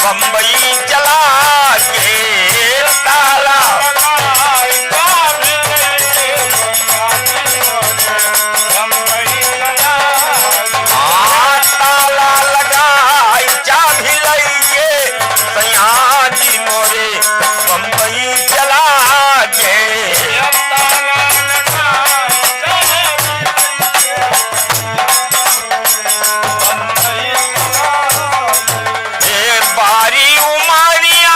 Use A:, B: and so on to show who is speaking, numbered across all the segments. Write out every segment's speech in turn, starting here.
A: बम्बई चला के ताला ताला लगाई चाबी लइए सैया जी मोरे बम्बई चला के बारी उमारिया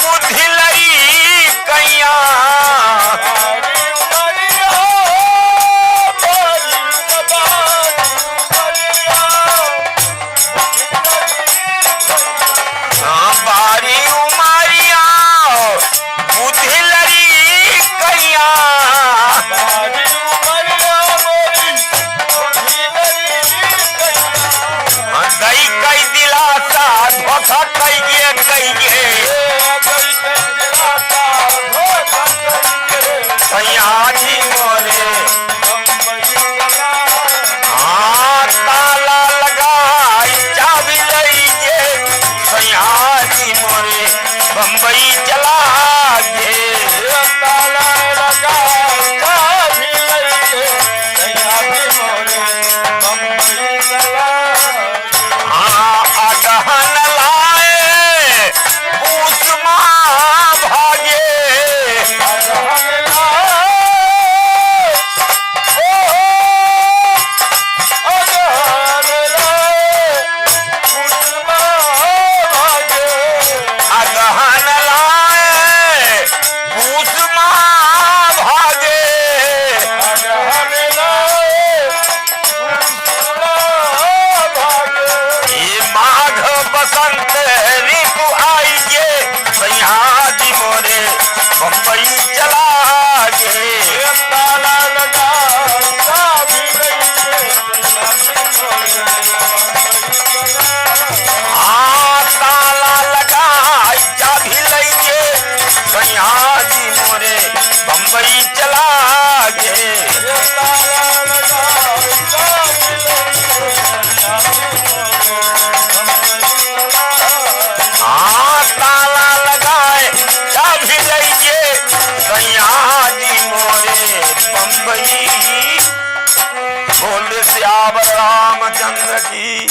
A: बुद्धि लई कैया बारी उमारिया बुद्धि लई कैया गई कई दिलासा धोखा कहिए कहिए सैया जी मोरे ताला लगाई चाबी लइए सैया जी मोरे बम्बई चला गे ताला लगाई चाबी लइए सैया जी मोरे बम्बई चला अगहन लाए उस्मा भागे अगहन लाए उस्मा भागे माघ बसंत ऋतु आइए सैया जी मोरे बम्बई चला गे ताला लगा ताला लगा चाबी लइए सैया जी मोरे बम्बई चला गे ताला लगाए चाबी लइए सैया जी मोरे बम्बई। बोल श्याम रामचंद्र की